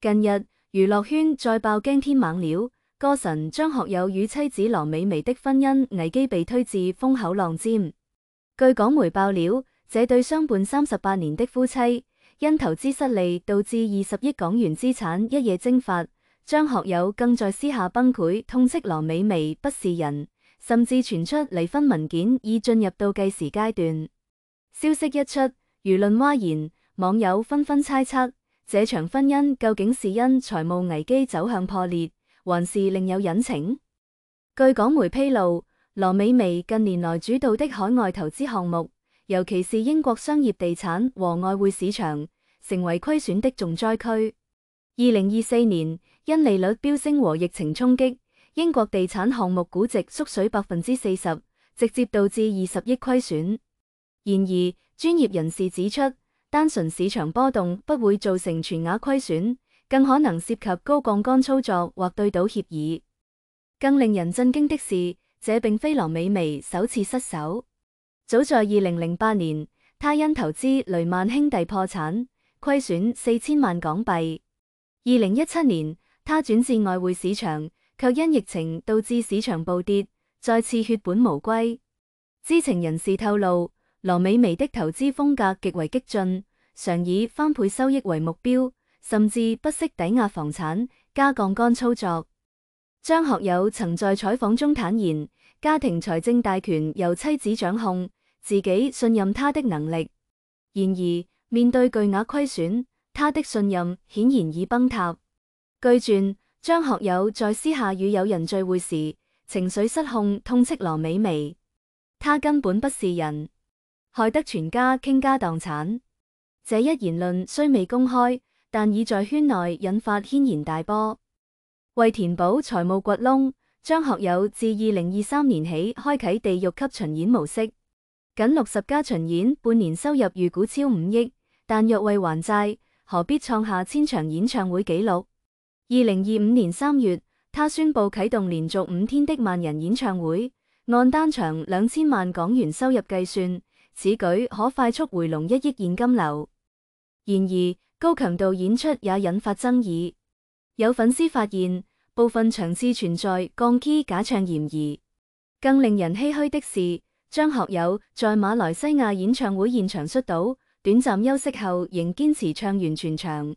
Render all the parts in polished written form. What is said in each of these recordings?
近日，娛樂圈再爆驚天猛料，歌神張學友與妻子羅美薇的婚姻危機被推至風口浪尖。據港媒爆料，這對相伴38年的夫妻，因投資失利導致20億港元資產一夜蒸發。張學友更在私下崩潰，痛斥羅美薇不是人，甚至傳出離婚文件已進入倒計時階段。消息一出，輿論譁然，網友紛紛猜測，這場婚姻究竟是因財務危機走向破裂，還是另有隱情？據港媒披露，羅美薇近年來主導的海外投資項目，尤其是英國商業地產和外匯市場，成為虧損的重災區。2024年，因利率飆升和疫情衝擊，英國地產項目估值縮水40%，直接導致20億虧損。然而，專業人士指出，單純市場波動不會造成全額虧損，更可能涉及高槓桿操作或對賭協議。更令人震驚的是，這並非羅美薇首次失手。早在2008年，她因投資雷曼兄弟破產，虧損4000萬港幣。2017年，她轉至外匯市場，卻因疫情導致市場暴跌，再次血本無歸。知情人士透露，羅美薇的投資風格極為激進，常以翻倍收益為目標，甚至不惜抵押房產、加槓桿操作。張學友曾在採訪中坦言，家庭財政大權由妻子掌控，自己信任她的能力。然而，面對巨額虧損，他的信任顯然已崩塌。據傳，張學友在私下與友人聚會時，情緒失控，痛斥羅美薇，她根本不是人，害得全家傾家蕩產。這一言論雖未公開，但已在圈內引發軒然大波。為填補財務掘窿，張學友自2023年起開啟地獄級巡演模式，僅60家巡演，半年收入預估超5億，但若為還債，何必創下1000場演唱會紀錄？2025年3月，他宣布啟動連續5天的萬人演唱會，按單場2000萬港元收入計算，此舉可快速回籠1億現金流。然而，高強度演出也引發爭議，有粉絲發現部分場次存在降 key 假唱嫌疑。更令人唏噓的是，張學友在馬來西亞演唱會現場摔倒，短暫休息後仍堅持唱完全場。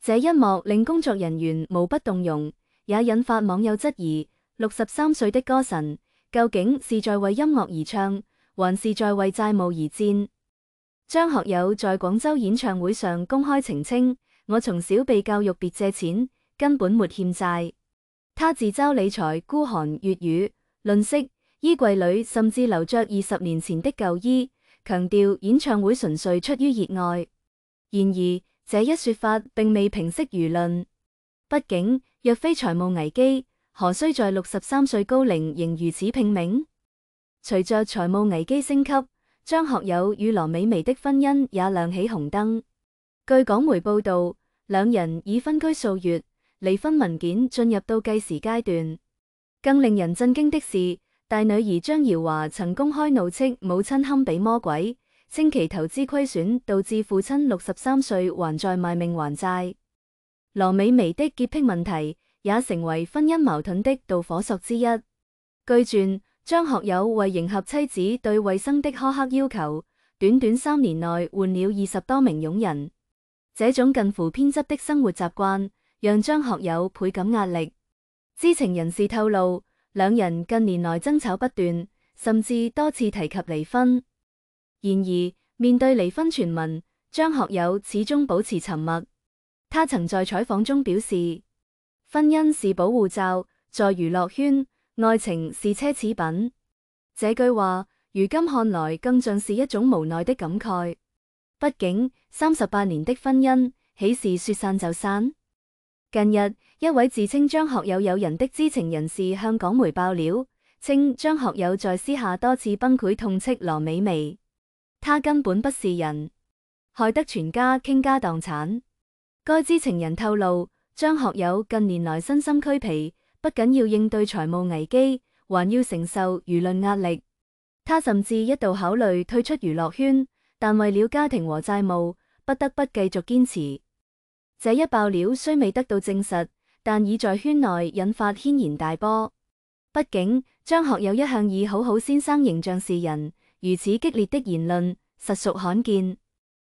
這一幕令工作人員無不動容，也引發網友質疑：63歲的歌神究竟是在為音樂而唱，還是在為債務而戰？張學友在廣州演唱會上公開澄清：我從小被教育別借錢，根本沒欠債。他自嘲理財孤寒粵語，論息衣櫃裏甚至留着20年前的舊衣，強調演唱會純粹出於熱愛。然而，這一說法並未平息輿論。畢竟，若非財務危機，何須在63歲高齡仍如此拼命？隨着財務危機升級，張學友與羅美薇的婚姻也亮起紅燈。據港媒報道，兩人已分居數月，離婚文件進入倒計時階段。更令人震驚的是，大女兒張瑤華曾公開怒斥母親堪比魔鬼，稱其投資虧損導致父親63歲還在賣命還債。羅美薇的潔癖問題也成為婚姻矛盾的導火索之一。據傳，張學友為迎合妻子對衛生的苛刻要求，短短3年內換了20多名傭人。這種近乎偏執的生活習慣，讓張學友倍感壓力。知情人士透露，兩人近年來爭吵不斷，甚至多次提及離婚。然而，面對離婚傳聞，張學友始終保持沉默。他曾在採訪中表示，婚姻是保護罩，在娛樂圈，愛情是奢侈品。這句話，如今看來更像是一種無奈的感慨。畢竟38年的婚姻，豈是說散就散？近日，一位自稱張學友友人的知情人士向港媒爆料，稱張學友在私下多次崩潰痛斥羅美薇，她根本不是人，害得全家傾家蕩產。該知情人透露，張學友近年來身心俱疲，不僅要應對財務危機，還要承受輿論壓力。他甚至一度考慮退出娛樂圈，但為了家庭和債務，不得不繼續堅持。這一爆料雖未得到證實，但已在圈內引發軒然大波。畢竟張學友一向以好好先生形象示人，如此激烈的言論實屬罕見。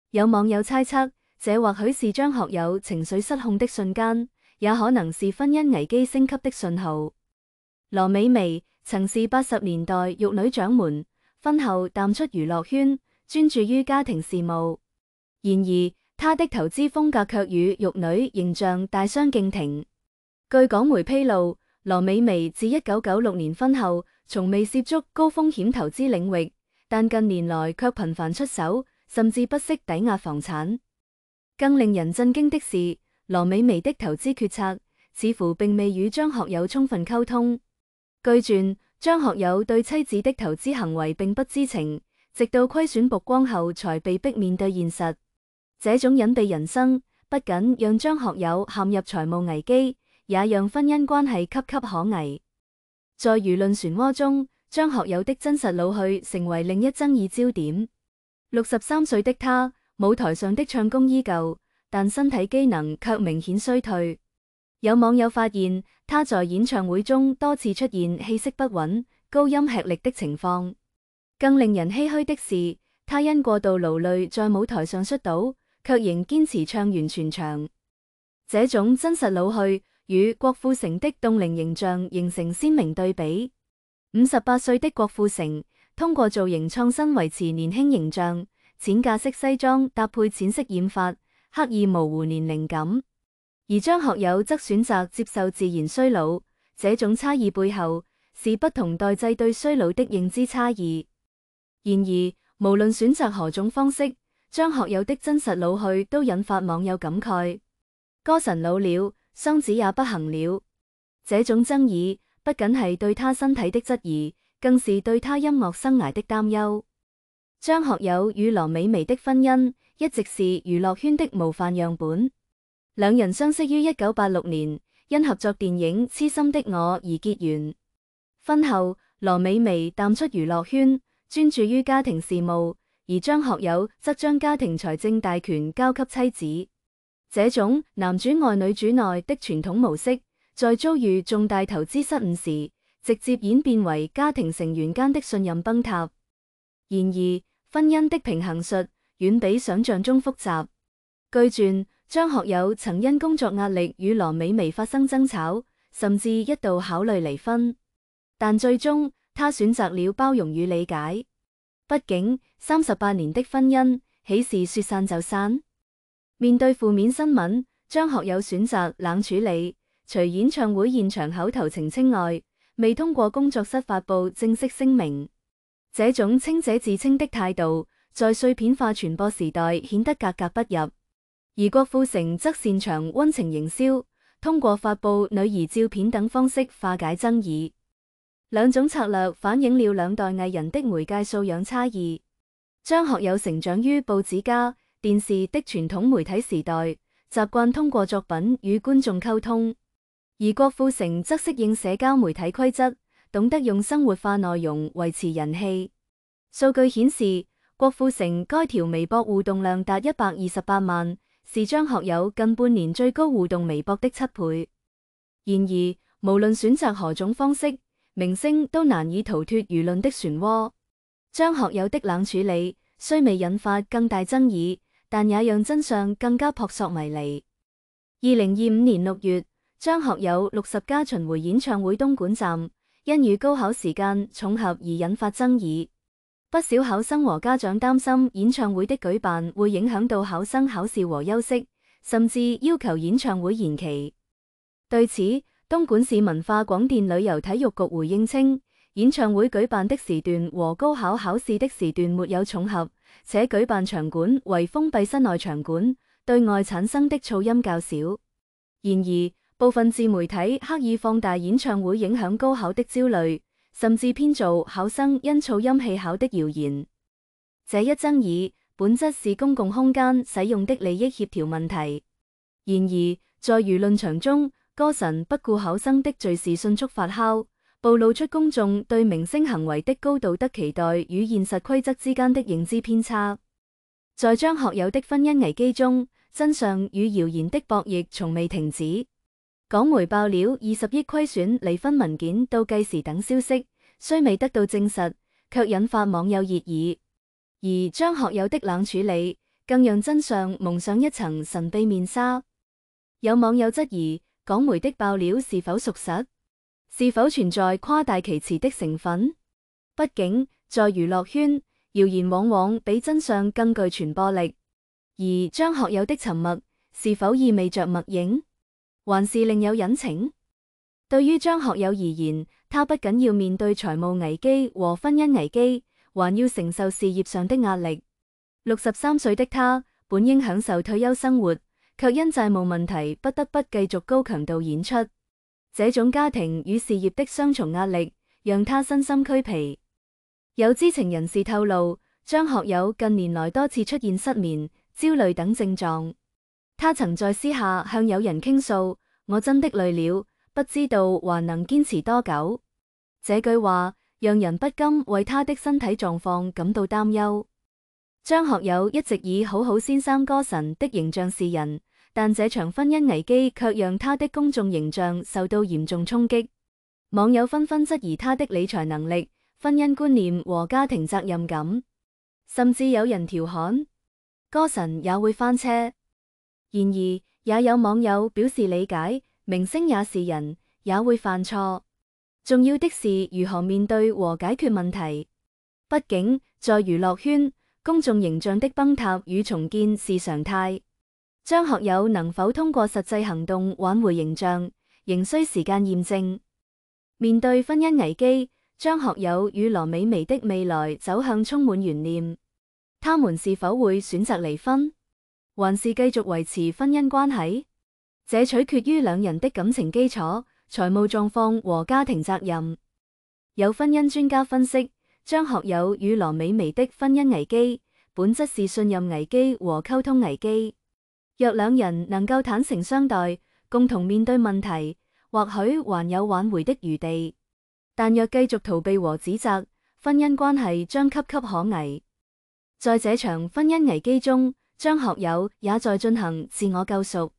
有網友猜測，這或許是張學友情緒失控的瞬間，也可能是婚姻危機升級的信號。羅美薇曾是80年代玉女掌門，婚後淡出娛樂圈，專注於家庭事務。然而，她的投資風格卻與玉女形象大相徑庭。據港媒披露，羅美薇自1996年婚後，從未涉足高風險投資領域，但近年來卻頻繁出手，甚至不惜抵押房產。更令人震驚的是，羅美薇的投資決策似乎並未與張學友充分溝通。據傳，張學友對妻子的投資行為並不知情，直到虧損曝光後才被迫面對現實。這種隱蔽人生，不僅讓張學友陷入財務危機，也讓婚姻關係岌岌可危。在輿論漩渦中，張學友的真實老去成為另一爭議焦點。63歲的他，舞台上的唱功依舊，但身體機能卻明顯衰退。有網友發現，他在演唱會中多次出現氣息不穩、高音吃力的情況。更令人唏噓的是，他因過度勞累在舞台上摔倒，卻仍堅持唱完全場。這種真實老去與郭富城的凍齡形象形成鮮明對比。58歲的郭富城通過造型創新維持年輕形象，淺價式西裝搭配淺色染髮，刻意模糊年齡感。而張學友則選擇接受自然衰老，這種差異背後是不同代際對衰老的認知差異。然而，無論選擇何種方式，張學友的真實老去都引發網友感慨：歌神老了，雙子也不行了。這種爭議不僅係對他身體的質疑，更是對他音樂生涯的擔憂。張學友與羅美薇的婚姻一直是娛樂圈的模範樣本。兩人相識於1986年，因合作電影《癡心的我》而結緣。婚後，羅美薇淡出娛樂圈，專注於家庭事務，而張學友則將家庭財政大權交給妻子。這種男主外女主內的傳統模式，在遭遇重大投資失誤時，直接演變為家庭成員間的信任崩塌。然而，婚姻的平衡術遠比想象中複雜。據傳，張學友曾因工作壓力與羅美薇發生爭吵，甚至一度考慮離婚，但最終他選擇了包容與理解。畢竟38年的婚姻，豈是說散就散？面對負面新聞，張學友選擇冷處理，除演唱會現場口頭澄清外，未通過工作室發布正式聲明。這種清者自清的態度，在碎片化傳播時代顯得格格不入。而郭富城則擅長溫情營銷，通過發布女兒照片等方式化解爭議。兩種策略反映了兩代藝人的媒介素養差異。張學友成長於報紙加電視的傳統媒體時代，習慣通過作品與觀眾溝通；而郭富城則適應社交媒體規則，懂得用生活化內容維持人氣。數據顯示，郭富城該條微博互動量達128萬。是張學友近半年最高互動微博的7倍。然而，無論選擇何種方式，明星都難以逃脫輿論的漩渦。張學友的冷處理雖未引發更大爭議，但也讓真相更加撲朔迷離。2025年6月，張學友60+巡迴演唱會東莞站因與高考時間重合而引發爭議。不少考生和家長擔心演唱會的舉辦會影響到考生考試和休息，甚至要求演唱會延期。對此，東莞市文化廣電旅遊體育局回應稱，演唱會舉辦的時段和高考考試的時段沒有重合，且舉辦場館為封閉室內場館，對外產生的噪音較少。然而，部分自媒體刻意放大演唱會影響高考的焦慮，甚至編造考生因噪音棄考的謠言。這一爭議本質是公共空間使用的利益協調問題。然而，在輿論場中，歌神不顧考生的罪事迅速發酵，暴露出公眾對明星行為的高道德期待與現實規則之間的認知偏差。在張學友的婚姻危機中，真相與謠言的博弈從未停止。港媒爆料20億虧損、離婚文件倒計時等消息，雖未得到證實，卻引發網友熱議。而張學友的冷處理，更讓真相蒙上一層神秘面紗。有網友質疑港媒的爆料是否屬實，是否存在誇大其詞的成分？畢竟在娛樂圈，謠言往往比真相更具傳播力。而張學友的沉默，是否意味着默認，還是另有隱情？對於張學友而言，他不僅要面對財務危機和婚姻危機，還要承受事業上的壓力。63歲的他，本應享受退休生活，卻因債務問題不得不繼續高強度演出。這種家庭與事業的雙重壓力，讓他身心俱疲。有知情人士透露，張學友近年來多次出現失眠、焦慮等症狀。他曾在私下向友人傾訴：我真的累了，不知道還能堅持多久。這句話讓人不禁為他的身體狀況感到擔憂。張學友一直以好好先生歌神的形象示人，但這場婚姻危機卻讓他的公眾形象受到嚴重衝擊。網友紛紛質疑他的理財能力、婚姻觀念和家庭責任感，甚至有人調侃歌神也會翻車。然而，也有網友表示理解，明星也是人，也會犯錯。重要的是如何面對和解決問題。畢竟，在娛樂圈，公眾形象的崩塌與重建是常態。張學友能否通過實際行動挽回形象，仍需時間驗證。面對婚姻危機，張學友與羅美薇的未來走向充滿懸念。他們是否會選擇離婚，還是繼續維持婚姻關係？這取決於兩人的感情基礎、財務狀況和家庭責任。有婚姻專家分析，張學友與羅美薇的婚姻危機，本質是信任危機和溝通危機。若兩人能夠坦誠相待，共同面對問題，或許還有挽回的餘地。但若繼續逃避和指責，婚姻關係將岌岌可危。在這場婚姻危機中，張學友也在進行自我救贖。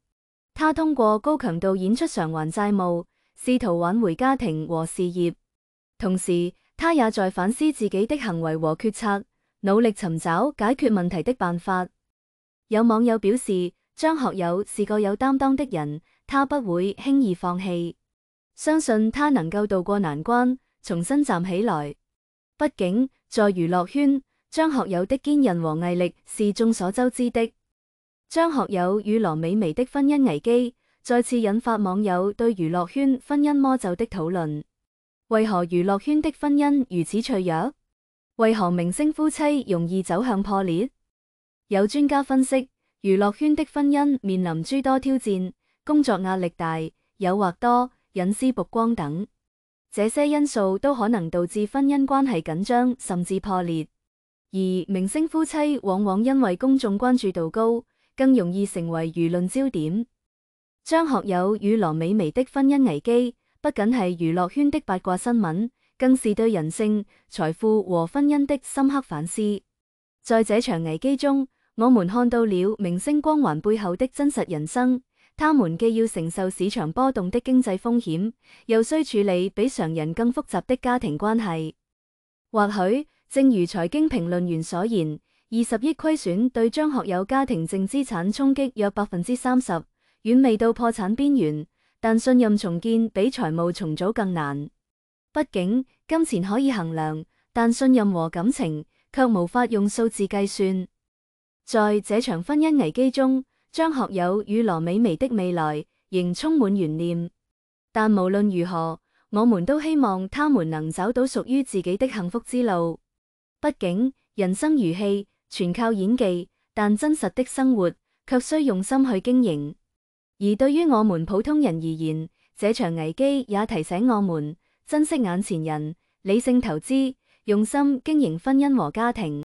他通過高強度演出償還債務，試圖挽回家庭和事業。同時，他也在反思自己的行為和決策，努力尋找解決問題的辦法。有網友表示，張學友是個有擔當的人，他不會輕易放棄，相信他能夠渡過難關，重新站起來。畢竟，在娛樂圈，張學友的堅韌和毅力是眾所周知的。張學友與羅美薇的婚姻危機，再次引發網友對娛樂圈婚姻魔咒的討論。為何娛樂圈的婚姻如此脆弱？為何明星夫妻容易走向破裂？有專家分析，娛樂圈的婚姻面臨諸多挑戰，工作壓力大、誘惑多、隱私曝光等，這些因素都可能導致婚姻關係緊張甚至破裂。而明星夫妻往往因為公眾關注度高，更容易成為輿論焦點。張學友與羅美薇的婚姻危機，不僅係娛樂圈的八卦新聞，更是對人性、財富和婚姻的深刻反思。在這場危機中，我們看到了明星光環背後的真實人生。他們既要承受市場波動的經濟風險，又需處理比常人更複雜的家庭關係。或許正如財經評論員所言，20億虧損對張學友家庭淨資產衝擊約30%，遠未到破產邊緣。但信任重建比財務重組更難。畢竟金錢可以衡量，但信任和感情卻無法用數字計算。在這場婚姻危機中，張學友與羅美薇的未來仍充滿懸念。但無論如何，我們都希望他們能找到屬於自己的幸福之路。畢竟人生如戲，全靠演技，但真實的生活卻需用心去經營。而對於我們普通人而言，這場危機也提醒我們珍惜眼前人，理性投資，用心經營婚姻和家庭。